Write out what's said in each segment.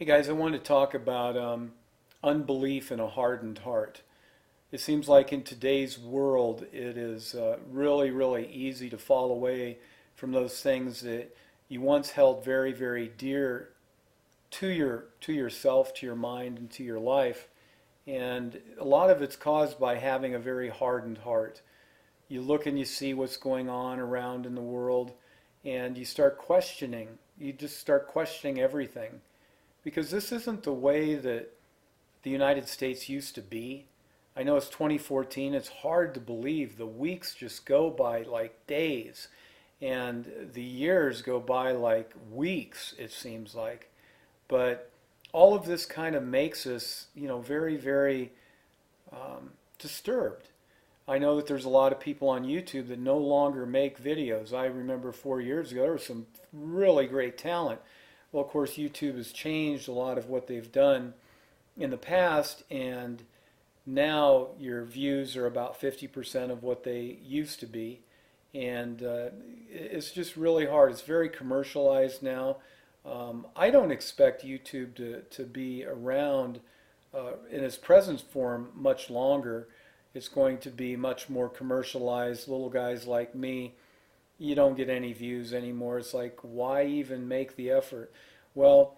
Hey guys, I want to talk about unbelief and a hardened heart. It seems like in today's world, it is really, really easy to fall away from those things that you once held very, very dear to yourself, to your mind, and to your life. And a lot of it's caused by having a very hardened heart. You look and you see what's going on around in the world, and you start questioning. You just start questioning everything because this isn't the way that the United States used to be. I know it's 2014. It's hard to believe. The weeks just go by like days, and the years go by like weeks, it seems like. But all of this kind of makes us, very, very disturbed. I know that there's a lot of people on YouTube that no longer make videos. I remember 4 years ago, there was some really great talent. Well, of course, YouTube has changed a lot of what they've done in the past, and now your views are about 50% of what they used to be. And it's just really hard. It's very commercialized now. I don't expect YouTube to be around in its present form much longer. It's going to be much more commercialized. Little guys like me, you don't get any views anymore. It's like, why even make the effort? Well,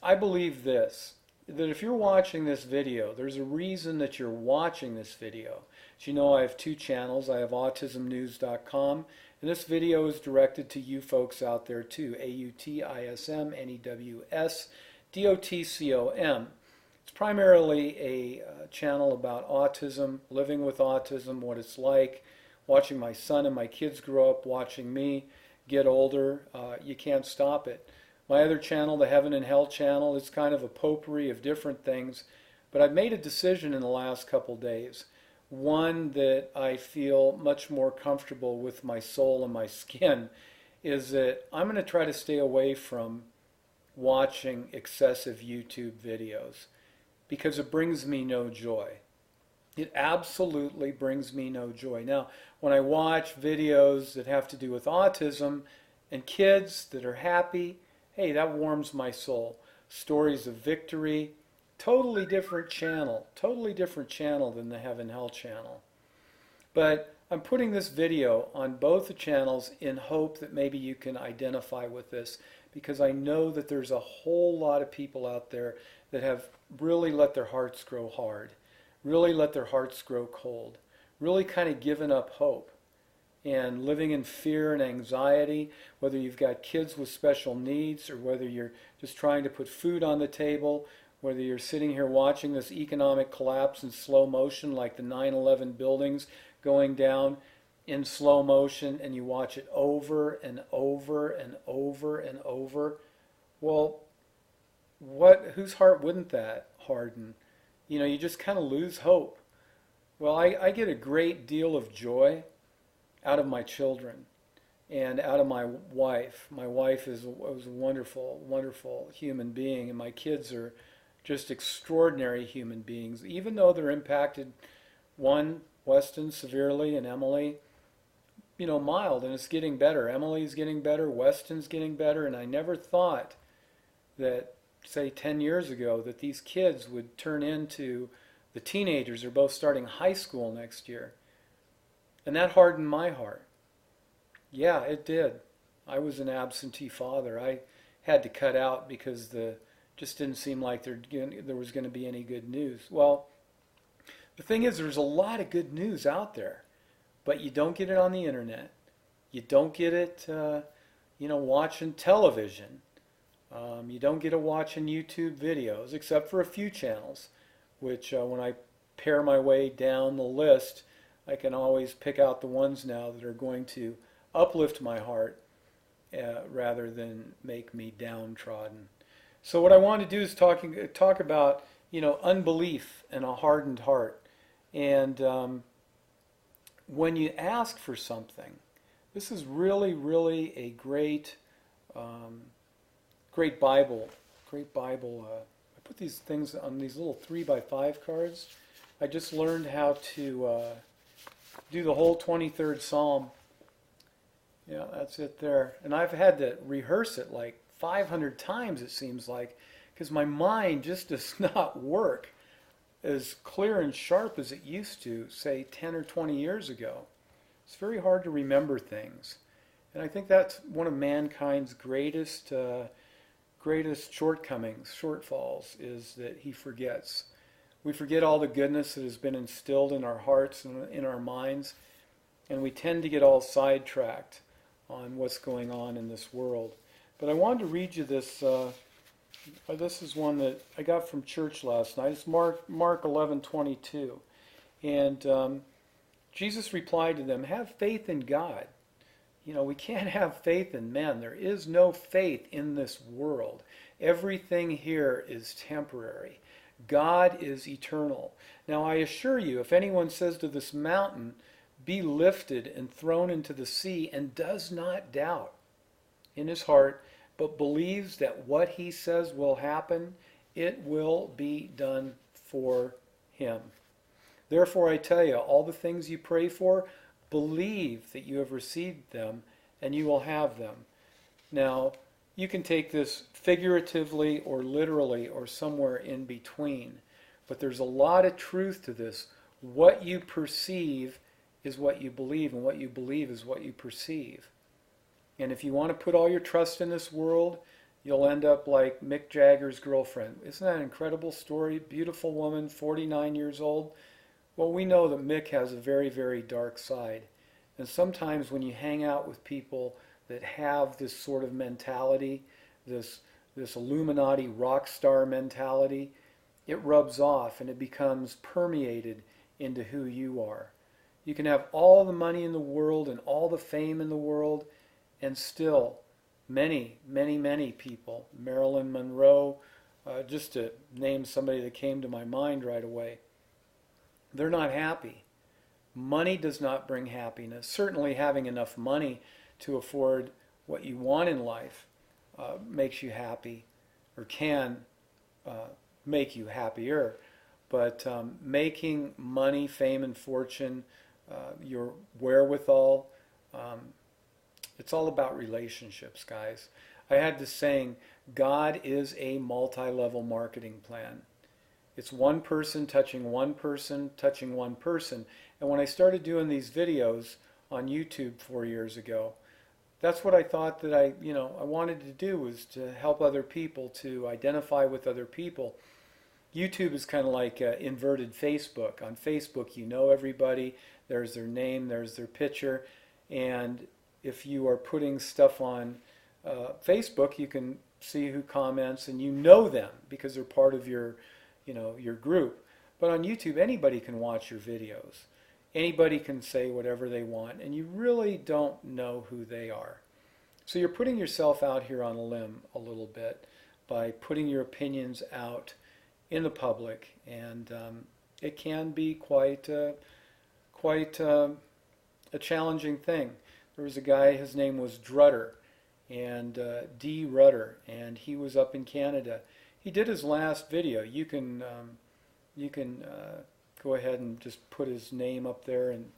I believe this, that if you're watching this video, there's a reason that you're watching this video. As you know, I have two channels. I have autismnews.com, and this video is directed to you folks out there too, AUTISMNEWS.DOTCOM. It's primarily a channel about autism, living with autism, what it's like, watching my son and my kids grow up, watching me get older. You can't stop it. My other channel, the Heaven and Hell channel, is kind of a potpourri of different things, but I've made a decision in the last couple days. One that I feel much more comfortable with my soul and my skin is that I'm going to try to stay away from watching excessive YouTube videos because it brings me no joy. It absolutely brings me no joy. Now, when I watch videos that have to do with autism and kids that are happy, hey, that warms my soul. Stories of victory, totally different channel than the Heaven Hell channel. But I'm putting this video on both the channels in hope that maybe you can identify with this, because I know that there's a whole lot of people out there that have really let their hearts grow hard, really let their hearts grow cold, really kind of given up hope and living in fear and anxiety, whether you've got kids with special needs or whether you're just trying to put food on the table, whether you're sitting here watching this economic collapse in slow motion like the 9/11 buildings going down in slow motion, and you watch it over and over and over and over. Well, whose heart wouldn't that harden? You just kind of lose hope. Well, I get a great deal of joy out of my children and out of my wife. My wife was a wonderful, wonderful human being, and my kids are just extraordinary human beings, even though they're impacted, one, Weston, severely, and Emily, mild, and it's getting better. Emily's getting better, Weston's getting better, and I never thought that, say, 10 years ago, that these kids would turn into the teenagers. They're both starting high school next year. And that hardened my heart. Yeah, it did. I was an absentee father. I had to cut out because just didn't seem like there was going to be any good news. Well, the thing is, there's a lot of good news out there, but you don't get it on the internet. You don't get it, watching television. You don't get it watching YouTube videos, except for a few channels, which when I pare my way down the list, I can always pick out the ones now that are going to uplift my heart rather than make me downtrodden. So what I want to do is talk about unbelief and a hardened heart. And when you ask for something, this is really, really a great great Bible. I put these things on these little 3x5 cards. I just learned how to do the whole 23rd Psalm. Yeah, that's it there. And I've had to rehearse it like 500 times, it seems like, because my mind just does not work as clear and sharp as it used to, say, 10 or 20 years ago. It's very hard to remember things. And I think that's one of mankind's greatest shortcomings, shortfalls, is that he forgets. We forget all the goodness that has been instilled in our hearts and in our minds, and we tend to get all sidetracked on what's going on in this world. But I wanted to read you this. This is one that I got from church last night. It's Mark 11:22, and Jesus replied to them, "Have faith in God." We can't have faith in men. There is no faith in this world. Everything here is temporary. God is eternal. Now I assure you, if anyone says to this mountain, "Be lifted and thrown into the sea," and does not doubt in his heart, but believes that what he says will happen, it will be done for him. Therefore I tell you, all the things you pray for, believe that you have received them, and you will have them. Now, you can take this figuratively or literally or somewhere in between, but there's a lot of truth to this. What you perceive is what you believe, and what you believe is what you perceive. And if you want to put all your trust in this world, you'll end up like Mick Jagger's girlfriend. Isn't that an incredible story? Beautiful woman, 49 years old. Well, we know that Mick has a very, very dark side. And sometimes when you hang out with people that have this sort of mentality, this Illuminati rock star mentality, it rubs off and it becomes permeated into who you are. You can have all the money in the world and all the fame in the world, and still many, many, many people, Marilyn Monroe, just to name somebody that came to my mind right away, they're not happy. Money does not bring happiness. Certainly having enough money to afford what you want in life makes you happy, or can make you happier. But making money, fame, and fortune, your wherewithal, it's all about relationships, guys. I had this saying, God is a multi-level marketing plan. It's one person touching one person, touching one person. And when I started doing these videos on YouTube 4 years ago, that's what I thought that I wanted to do, was to help other people, to identify with other people. YouTube is kind of like inverted Facebook. On Facebook, you know everybody. There's their name, there's their picture. And if you are putting stuff on Facebook, you can see who comments, and you know them because they're part of your group. But on YouTube, anybody can watch your videos. Anybody can say whatever they want, and you really don't know who they are. So you're putting yourself out here on a limb a little bit by putting your opinions out in the public, and it can be quite a challenging thing. There was a guy, his name was Drutter, and D. Rutter, and he was up in Canada. He did his last video. You can go ahead and just put his name up there, and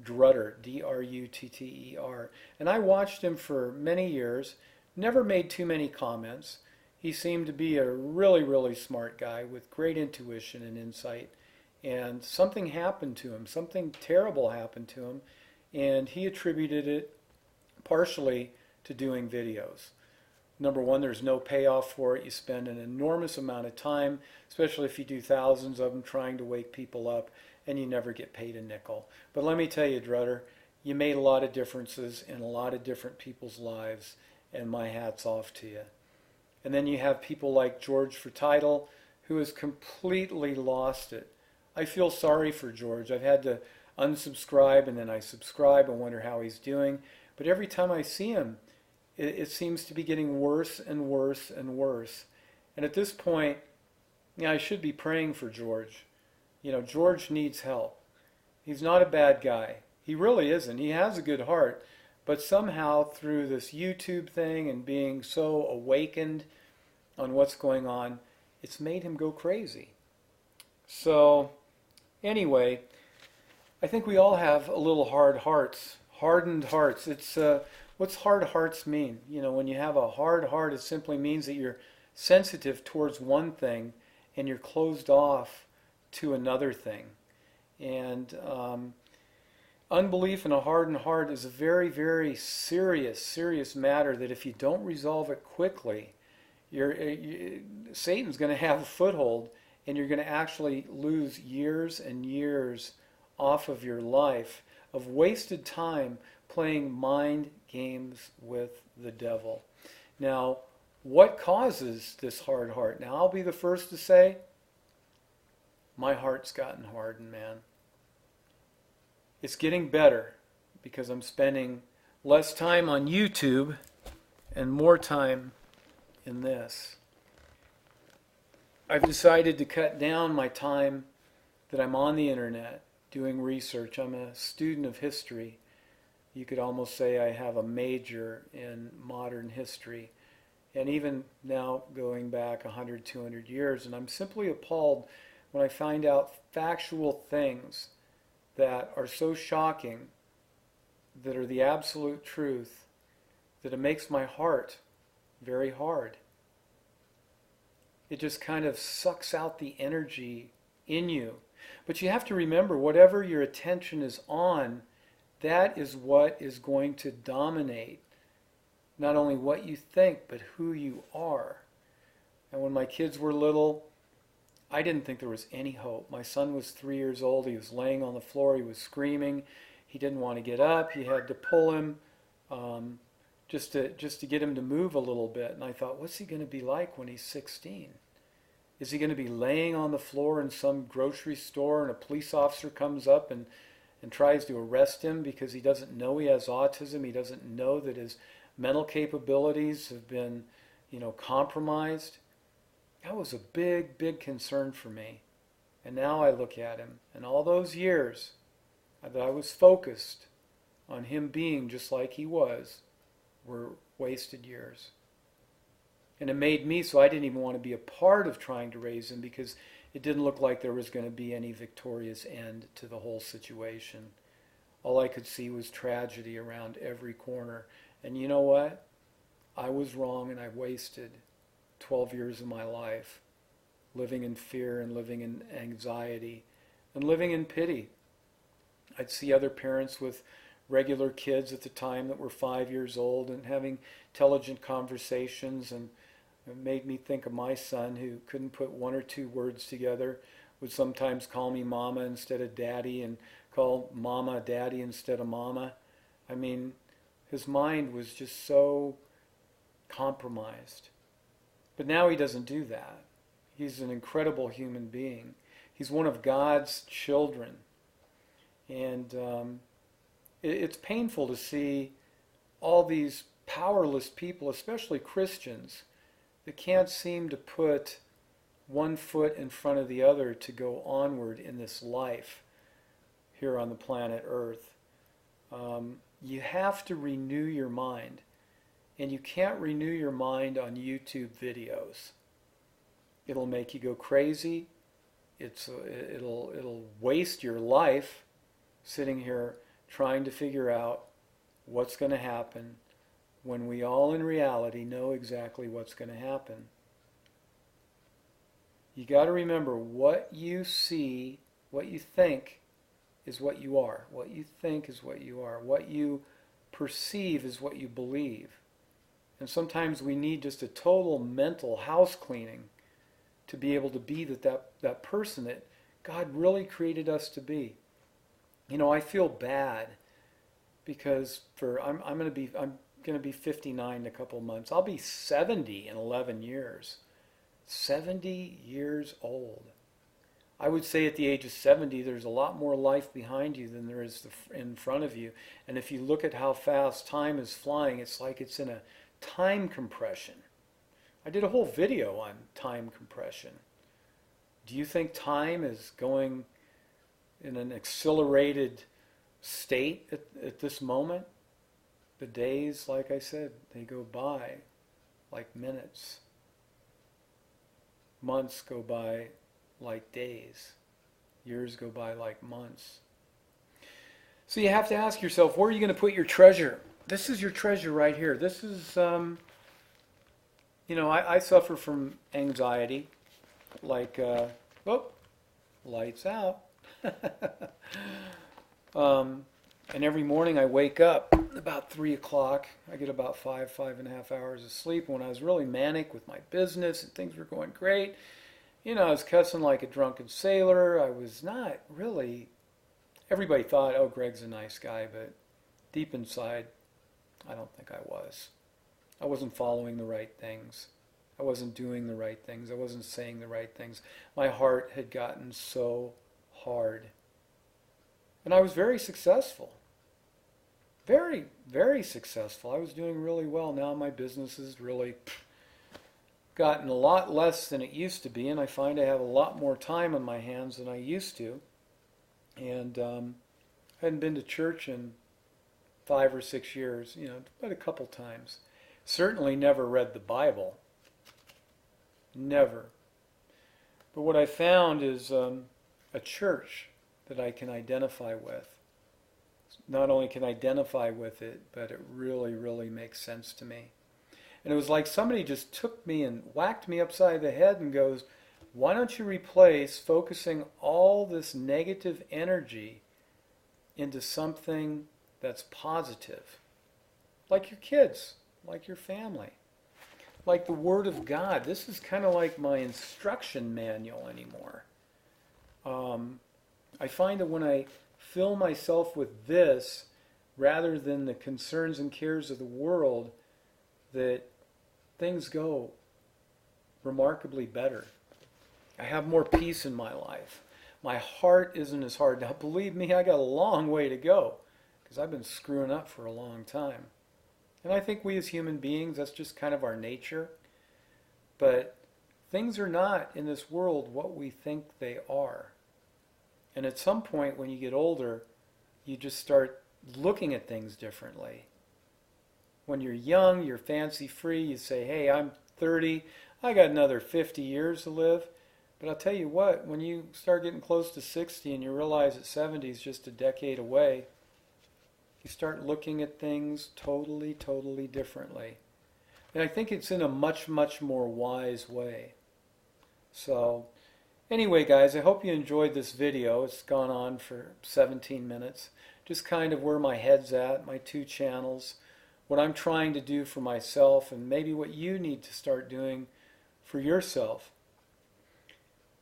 Drutter, D-R-U-T-T-E-R. And I watched him for many years, never made too many comments. He seemed to be a really, really smart guy with great intuition and insight. And something happened to him, something terrible happened to him, and he attributed it partially to doing videos. Number one, there's no payoff for it. You spend an enormous amount of time, especially if you do thousands of them, trying to wake people up, and you never get paid a nickel. But let me tell you, Drutter, you made a lot of differences in a lot of different people's lives, and my hat's off to you. And then you have people like George Fertitle, who has completely lost it. I feel sorry for George. I've had to unsubscribe, and then I subscribe and wonder how he's doing. But every time I see him, it seems to be getting worse and worse and worse. And at this point, I should be praying for George. George needs help. He's not a bad guy. He really isn't. He has a good heart. But somehow through this YouTube thing and being so awakened on what's going on, it's made him go crazy. So anyway, I think we all have a little hard hearts, hardened hearts. It's what's hard hearts mean? When you have a hard heart, it simply means that you're sensitive towards one thing and you're closed off to another thing. And unbelief and a hardened heart is a very, very serious matter that if you don't resolve it quickly, Satan's going to have a foothold and you're going to actually lose years and years off of your life of wasted time playing mind games with the devil. Now, what causes this hard heart? Now, I'll be the first to say, my heart's gotten hardened, man. It's getting better because I'm spending less time on YouTube and more time in this. I've decided to cut down my time that I'm on the internet doing research. I'm a student of history. You could almost say I have a major in modern history. And even now going back 100, 200 years, and I'm simply appalled when I find out factual things that are so shocking, that are the absolute truth, that it makes my heart very hard. It just kind of sucks out the energy in you. But you have to remember, whatever your attention is on, that is what is going to dominate not only what you think, but who you are. And when my kids were little, I didn't think there was any hope. My son was 3 years old. He was laying on the floor. He was screaming. He didn't want to get up. You had to pull him just to get him to move a little bit. And I thought, what's he going to be like when he's 16? Is he going to be laying on the floor in some grocery store and a police officer comes up and tries to arrest him because he doesn't know he has autism? He doesn't know that his mental capabilities have been, compromised. That was a big concern for me. And now I look at him, and all those years that I was focused on him being just like he was were wasted years. And it made me so I didn't even want to be a part of trying to raise him because it didn't look like there was going to be any victorious end to the whole situation. All I could see was tragedy around every corner. And you know what? I was wrong, and I wasted 12 years of my life living in fear and living in anxiety and living in pity. I'd see other parents with regular kids at the time that were 5 years old and having intelligent conversations, and it made me think of my son who couldn't put one or two words together, would sometimes call me mama instead of daddy and call mama daddy instead of mama. I mean, his mind was just so compromised. But now he doesn't do that. He's an incredible human being. He's one of God's children. And it's painful to see all these powerless people, especially Christians, that can't seem to put one foot in front of the other to go onward in this life here on the planet Earth. You have to renew your mind. And you can't renew your mind on YouTube videos. It'll make you go crazy. It'll waste your life sitting here trying to figure out what's going to happen when we all in reality know exactly what's going to happen. You got to remember, what you see, what you think is what you are. What you think is what you are. What you perceive is what you believe. And sometimes we need just a total mental house cleaning to be able to be that person that God really created us to be. I feel bad because I'm going to be 59 in a couple of months. I'll be 70 in 11 years. 70 years old. I would say at the age of 70, there's a lot more life behind you than there is in front of you. And if you look at how fast time is flying, it's like it's in a time compression. I did a whole video on time compression. Do you think time is going in an accelerated state at this moment? The days, like I said, they go by like minutes. Months go by like days. Years go by like months. So you have to ask yourself, where are you going to put your treasure? This is your treasure right here. This is You know, I suffer from anxiety, like, oh, lights out. um, and every morning I wake up about 3 o'clock. I get about 5.5 hours of sleep. When I was really manic with my business and things were going great, you know, I was cussing like a drunken sailor. I was not really, everybody thought, oh, Greg's a nice guy, but deep inside, I don't think I was. I wasn't following the right things. I wasn't doing the right things. I wasn't saying the right things. My heart had gotten so hard. And I was very successful. Very, very successful. I was doing really well. Now my business has really gotten a lot less than it used to be, and I find I have a lot more time on my hands than I used to. And I hadn't been to church in 5 or 6 years, you know, but a couple times. Certainly never read the Bible. Never. But what I found is a church that I can identify with. Not only can I identify with it, but it really, really makes sense to me. And it was like somebody just took me and whacked me upside the head and goes, why don't you replace focusing all this negative energy into something that's positive? Like your kids, like your family, like the Word of God. This is kind of like my instruction manual anymore. I find that when I fill myself with this, rather than the concerns and cares of the world, that things go remarkably better. I have more peace in my life. My heart isn't as hard. Now, believe me, I got a long way to go because I've been screwing up for a long time. And I think we as human beings, that's just kind of our nature. But things are not in this world what we think they are. And at some point when you get older, you just start looking at things differently. When you're young, you're fancy-free, you say, hey, I'm 30, I got another 50 years to live. But I'll tell you what, when you start getting close to 60 and you realize that 70 is just a decade away, you start looking at things totally, totally differently. And I think it's in a much, much more wise way. So, anyway, guys, I hope you enjoyed this video. It's gone on for 17 minutes. Just kind of where my head's at, my two channels, what I'm trying to do for myself, and maybe what you need to start doing for yourself.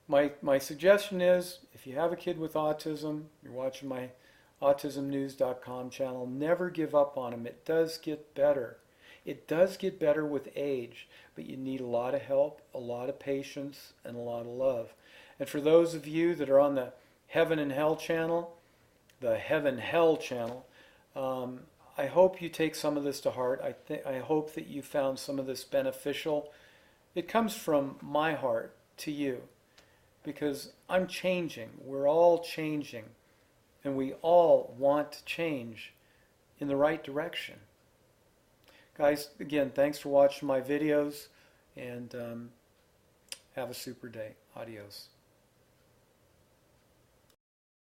My suggestion is, if you have a kid with autism, you're watching my autismnews.com channel, never give up on them. It does get better. It does get better with age, but you need a lot of help, a lot of patience, and a lot of love. And for those of you that are on the Heaven and Hell channel, the Heaven Hell channel, I hope you take some of this to heart. I hope that you found some of this beneficial. It comes from my heart to you because I'm changing. We're all changing, and we all want to change in the right direction. Guys, again, thanks for watching my videos, and have a super day. Adios.